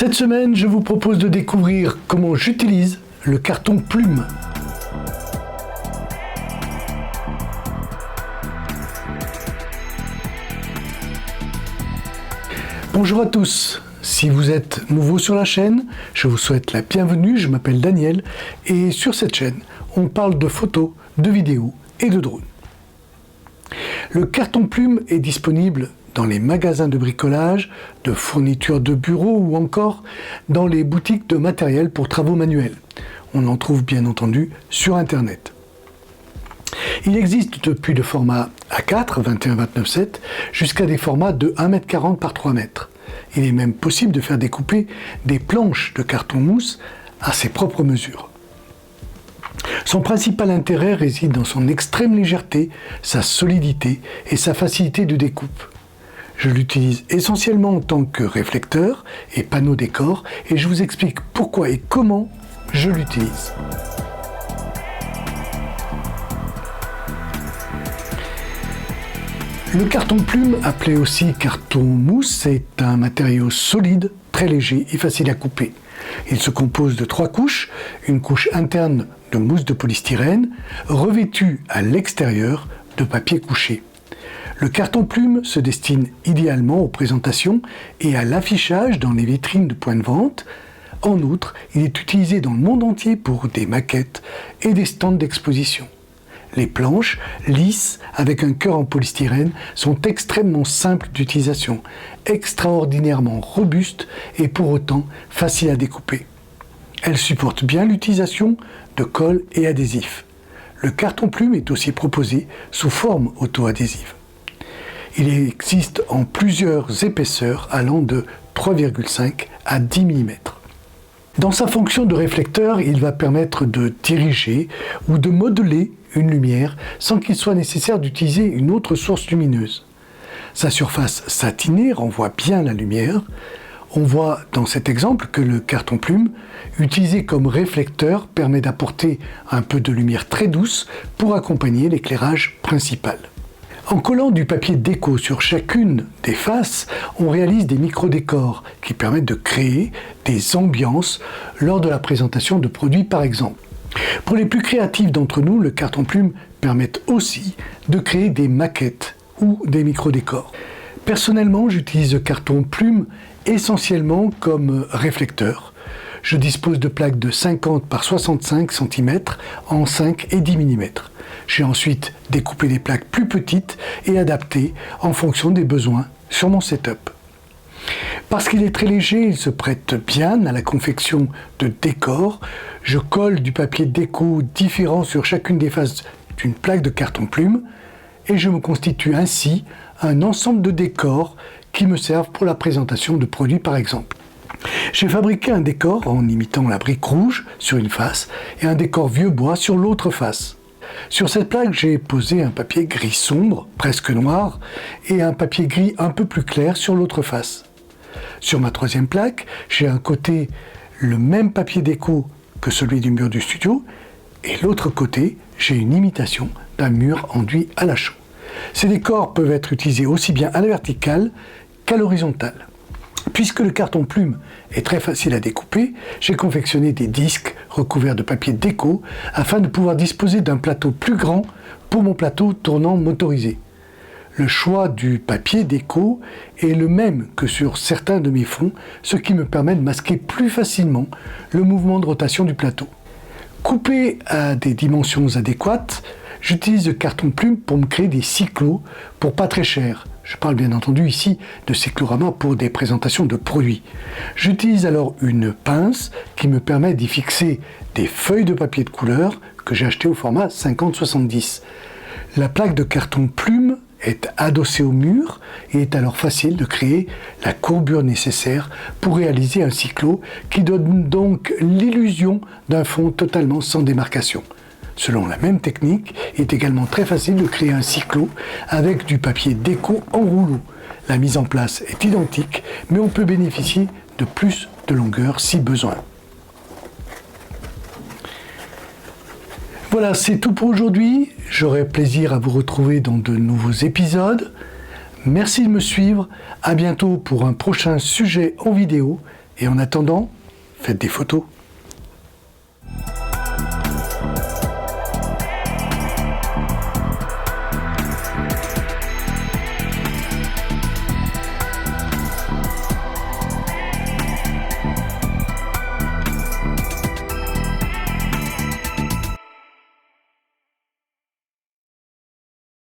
Cette semaine, je vous propose de découvrir comment j'utilise le carton plume. Bonjour à tous, si vous êtes nouveau sur la chaîne, je vous souhaite la bienvenue, je m'appelle Daniel et sur cette chaîne, on parle de photos, de vidéos et de drones. Le carton plume est disponible dans les magasins de bricolage, de fournitures de bureaux ou encore dans les boutiques de matériel pour travaux manuels. On en trouve bien entendu sur Internet. Il existe depuis le format A4, 21-29-7, jusqu'à des formats de 1,40 m par 3 m. Il est même possible de faire découper des planches de carton mousse à ses propres mesures. Son principal intérêt réside dans son extrême légèreté, sa solidité et sa facilité de découpe. Je l'utilise essentiellement en tant que réflecteur et panneau décor et je vous explique pourquoi et comment je l'utilise. Le carton plume, appelé aussi carton mousse, est un matériau solide, très léger et facile à couper. Il se compose de 3 couches, une couche interne de mousse de polystyrène, revêtue à l'extérieur de papier couché. Le carton plume se destine idéalement aux présentations et à l'affichage dans les vitrines de points de vente. En outre, il est utilisé dans le monde entier pour des maquettes et des stands d'exposition. Les planches, lisses, avec un cœur en polystyrène, sont extrêmement simples d'utilisation, extraordinairement robustes et pour autant faciles à découper. Elles supportent bien l'utilisation de colle et adhésifs. Le carton plume est aussi proposé sous forme auto-adhésive. Il existe en plusieurs épaisseurs allant de 3,5 à 10 mm. Dans sa fonction de réflecteur, il va permettre de diriger ou de modeler une lumière sans qu'il soit nécessaire d'utiliser une autre source lumineuse. Sa surface satinée renvoie bien la lumière. On voit dans cet exemple que le carton plume, utilisé comme réflecteur, permet d'apporter un peu de lumière très douce pour accompagner l'éclairage principal. En collant du papier déco sur chacune des faces, on réalise des micro-décors qui permettent de créer des ambiances lors de la présentation de produits par exemple. Pour les plus créatifs d'entre nous, le carton plume permet aussi de créer des maquettes ou des micro-décors. Personnellement, j'utilise le carton plume essentiellement comme réflecteur. Je dispose de plaques de 50 par 65 cm en 5 et 10 mm. J'ai ensuite découpé des plaques plus petites et adaptées en fonction des besoins sur mon setup. Parce qu'il est très léger, il se prête bien à la confection de décors. Je colle du papier déco différent sur chacune des faces d'une plaque de carton plume et je me constitue ainsi un ensemble de décors qui me servent pour la présentation de produits par exemple. J'ai fabriqué un décor en imitant la brique rouge sur une face et un décor vieux bois sur l'autre face. Sur cette plaque, j'ai posé un papier gris sombre, presque noir, et un papier gris un peu plus clair sur l'autre face. Sur ma troisième plaque, j'ai un côté le même papier déco que celui du mur du studio, et l'autre côté, j'ai une imitation d'un mur enduit à la chaux. Ces décors peuvent être utilisés aussi bien à la verticale qu'à l'horizontale. Puisque le carton plume est très facile à découper, j'ai confectionné des disques recouverts de papier déco afin de pouvoir disposer d'un plateau plus grand pour mon plateau tournant motorisé. Le choix du papier déco est le même que sur certains de mes fonds, ce qui me permet de masquer plus facilement le mouvement de rotation du plateau. Coupé à des dimensions adéquates, j'utilise le carton plume pour me créer des cyclos pour pas très cher. Je parle bien entendu ici de cyclorama pour des présentations de produits. J'utilise alors une pince qui me permet d'y fixer des feuilles de papier de couleur que j'ai achetées au format 50-70. La plaque de carton plume est adossée au mur et est alors facile de créer la courbure nécessaire pour réaliser un cyclo qui donne donc l'illusion d'un fond totalement sans démarcation. Selon la même technique, il est également très facile de créer un cyclo avec du papier déco en rouleau. La mise en place est identique, mais on peut bénéficier de plus de longueur si besoin. Voilà, c'est tout pour aujourd'hui. J'aurai plaisir à vous retrouver dans de nouveaux épisodes. Merci de me suivre. À bientôt pour un prochain sujet en vidéo Et en attendant, faites des photos.